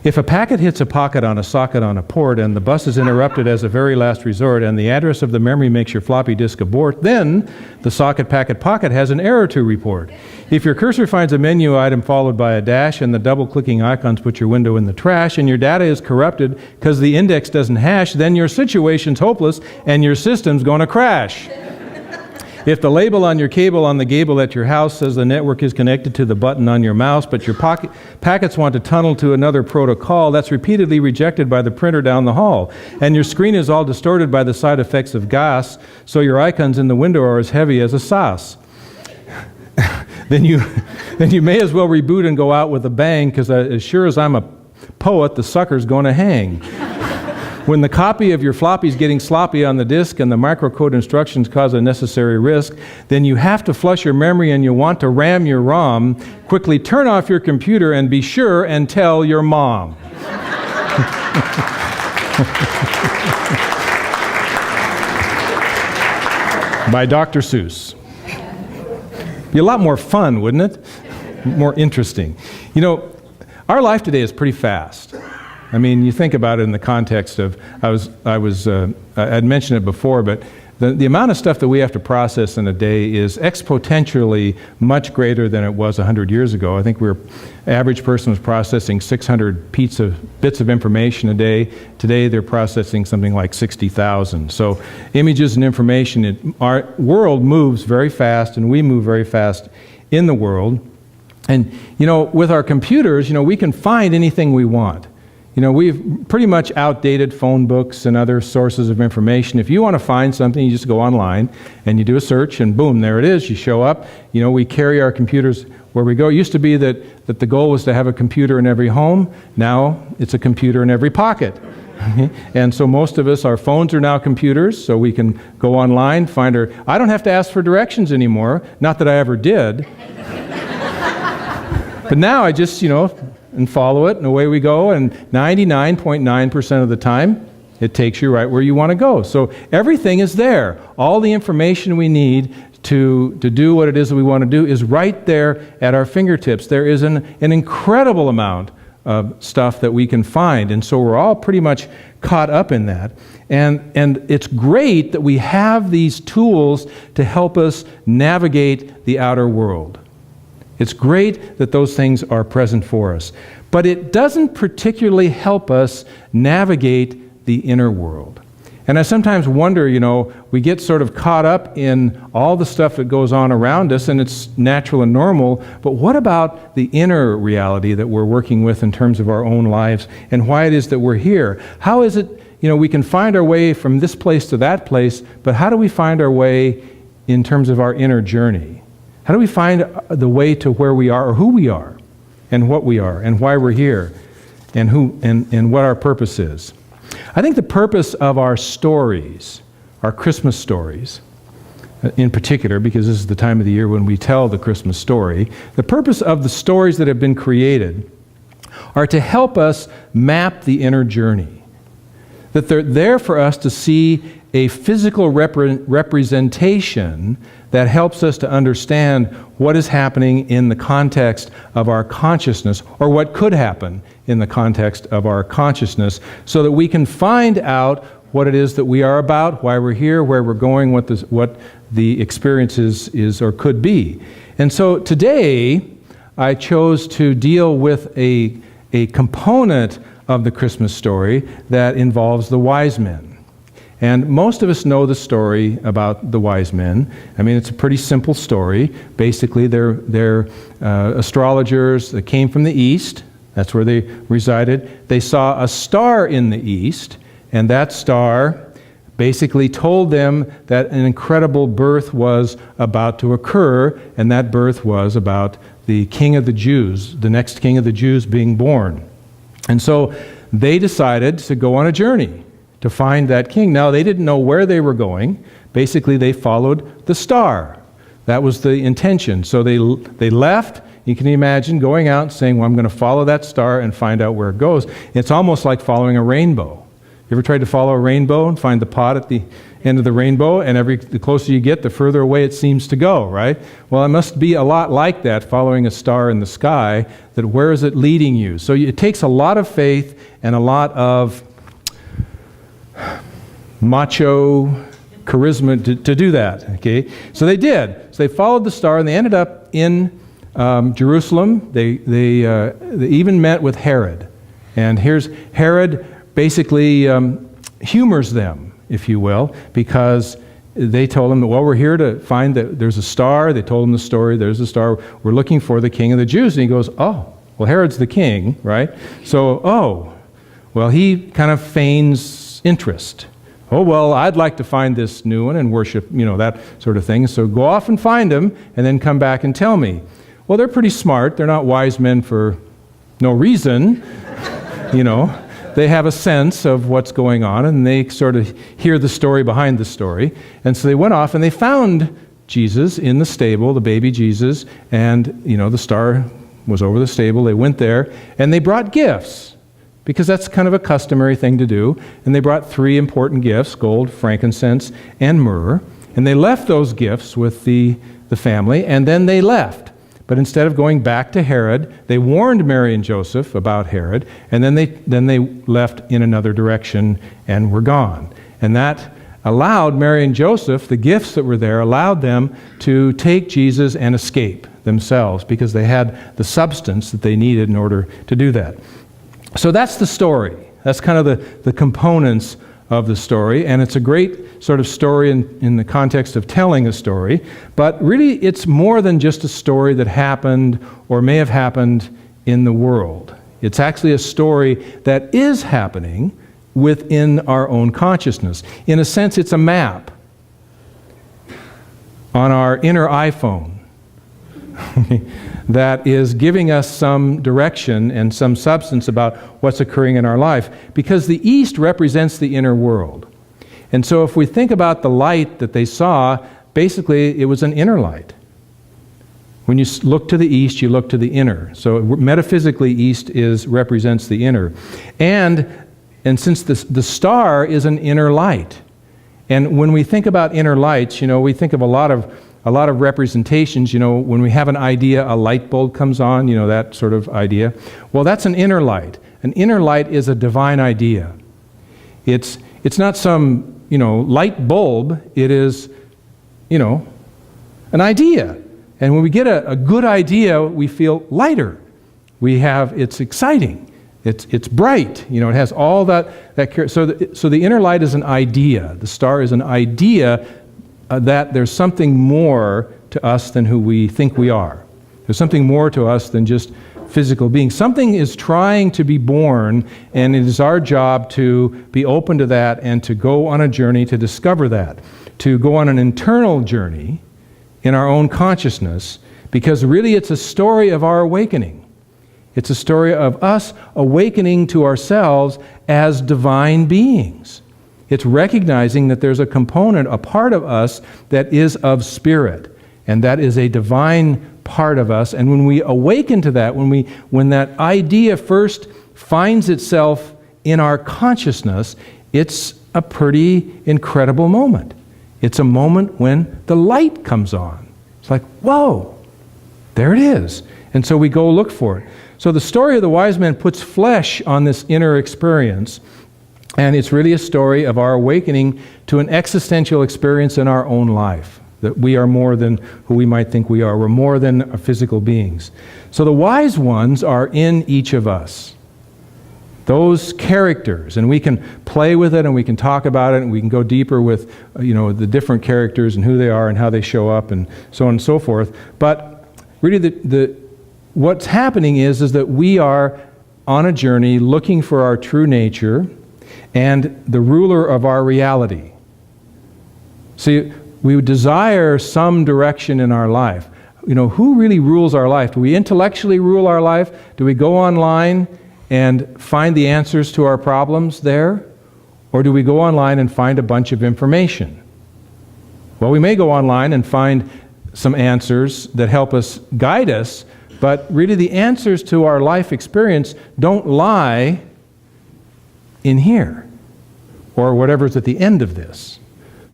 If a packet hits a pocket on a socket on a port and the bus is interrupted as a very last resort and the address of the memory makes your floppy disk abort, then the socket packet pocket has an error to report. If your cursor finds a menu item followed by a dash and the double-clicking icons put your window in the trash and your data is corrupted because the index doesn't hash, then your situation's hopeless and your system's going to crash. If the label on your cable on the gable at your house says the network is connected to the button on your mouse, but your packets want to tunnel to another protocol, that's repeatedly rejected by the printer down the hall. And your screen is all distorted by the side effects of gas, so your icons in the window are as heavy as a sauce. then you may as well reboot and go out with a bang, because as sure as I'm a poet, the sucker's going to hang. When the copy of your floppy is getting sloppy on the disk and the microcode instructions cause unnecessary risk, then you have to flush your memory and you want to ram your ROM. Quickly turn off your computer and be sure and tell your mom. By Dr. Seuss. Be a lot more fun, wouldn't it? More interesting. You know, our life today is pretty fast. I mean, you think about it in the context of, I'd mentioned it before, but the amount of stuff that we have to process in a day is exponentially much greater than it was 100 years ago. I think average person was processing 600 bits of information a day. Today they're processing something like 60,000. So images and information, our world moves very fast and we move very fast in the world. And, you know, with our computers, you know, we can find anything we want. You know, we've pretty much outdated phone books and other sources of information. If you want to find something, you just go online and you do a search and boom, there it is. You show up. You know, we carry our computers where we go. It used to be that the goal was to have a computer in every home. Now it's a computer in every pocket. And so most of us, our phones are now computers, so we can go online, find our... I don't have to ask for directions anymore. Not that I ever did. But now I just, you know... and follow it, and away we go, and 99.9% of the time, it takes you right where you want to go. So everything is there. All the information we need to do what it is that we want to do is right there at our fingertips. There is an incredible amount of stuff that we can find, and so we're all pretty much caught up in that. And it's great that we have these tools to help us navigate the outer world. It's great that those things are present for us. But it doesn't particularly help us navigate the inner world. And I sometimes wonder, you know, we get sort of caught up in all the stuff that goes on around us, and it's natural and normal, but what about the inner reality that we're working with in terms of our own lives and why it is that we're here? How is it, you know, we can find our way from this place to that place, but how do we find our way in terms of our inner journey? How do we find the way to where we are, or who we are, and what we are, and why we're here, and who and what our purpose is? I think the purpose of our stories, our Christmas stories, in particular, because this is the time of the year when we tell the Christmas story, the purpose of the stories that have been created are to help us map the inner journey. That they're there for us to see a physical representation that helps us to understand what is happening in the context of our consciousness, or what could happen in the context of our consciousness, so that we can find out what it is that we are about, why we're here, where we're going, what the experience is or could be. And so today, I chose to deal with a component of the Christmas story that involves the Wisemen. And most of us know the story about the Wisemen. I mean, it's a pretty simple story. Basically, they're astrologers that came from the east. That's where they resided. They saw a star in the east, and that star basically told them that an incredible birth was about to occur, and that birth was about the King of the Jews, the next King of the Jews being born. And so they decided to go on a journey to find that king. Now, they didn't know where they were going. Basically, they followed the star. That was the intention. So they left. You can imagine going out and saying, well, I'm going to follow that star and find out where it goes. It's almost like following a rainbow. You ever tried to follow a rainbow and find the pot at the end of the rainbow, and the closer you get, the further away it seems to go, right? Well, it must be a lot like that, following a star in the sky, that where is it leading you? So it takes a lot of faith and a lot of macho charisma to do that, okay? So they did. So they followed the star, and they ended up in Jerusalem. They even met with Herod. And here's Herod basically humors them, if you will, because they told him that, well, we're here to find that there's a star. They told him the story. There's a star. We're looking for the king of the Jews. And he goes, oh, well, Herod's the king, right? So, well, he kind of feigns interest. Oh, well, I'd like to find this new one and worship, that sort of thing. So go off and find him and then come back and tell me. Well, they're pretty smart. They're not wise men for no reason, They have a sense of what's going on, and they sort of hear the story behind the story. And so they went off, and they found Jesus in the stable, the baby Jesus, and, the star was over the stable. They went there, and they brought gifts, because that's kind of a customary thing to do. And they brought 3 important gifts, gold, frankincense, and myrrh. And they left those gifts with the family, and then they left. But instead of going back to Herod, they warned Mary and Joseph about Herod, and then they left in another direction and were gone. And that allowed Mary and Joseph, the gifts that were there, allowed them to take Jesus and escape themselves, because they had the substance that they needed in order to do that. So that's the story. That's kind of the components of the story, and it's a great sort of story in the context of telling a story, but really it's more than just a story that happened or may have happened in the world. It's actually a story that is happening within our own consciousness. In a sense, it's a map on our inner iPhone that is giving us some direction and some substance about what's occurring in our life, because the east represents the inner world. And so if we think about the light that they saw, basically it was an inner light. When you look to the east, you look to the inner. So metaphysically, east represents the inner. And since the star is an inner light, and when we think about inner lights, we think of a lot of representations. When we have an idea, a light bulb comes on, that sort of idea. Well, that's an inner light. An inner light is a divine idea. It's not some, light bulb. It is, an idea. And when we get a good idea, we feel lighter. It's exciting. It's bright. It has all that. So the inner light is an idea. The star is an idea that there's something more to us than who we think we are. There's something more to us than just physical beings. Something is trying to be born, and it is our job to be open to that and to go on a journey to discover that, to go on an internal journey in our own consciousness, because really it's a story of our awakening. It's a story of us awakening to ourselves as divine beings. It's recognizing that there's a component, a part of us that is of spirit, and that is a divine part of us. And when we awaken to that, when that idea first finds itself in our consciousness, it's a pretty incredible moment. It's a moment when the light comes on. It's like, whoa, there it is. And so we go look for it. So the story of the wise men puts flesh on this inner experience. And it's really a story of our awakening to an existential experience in our own life, that we are more than who we might think we are. We're more than physical beings. So the wise ones are in each of us. Those characters, and we can play with it, and we can talk about it, and we can go deeper with the different characters and who they are and how they show up and so on and so forth. But really what's happening is that we are on a journey looking for our true nature and the ruler of our reality. See, we desire some direction in our life. Who really rules our life? Do we intellectually rule our life? Do we go online and find the answers to our problems there? Or do we go online and find a bunch of information? Well, we may go online and find some answers that help us, guide us, but really the answers to our life experience don't lie in here. or whatever's at the end of this.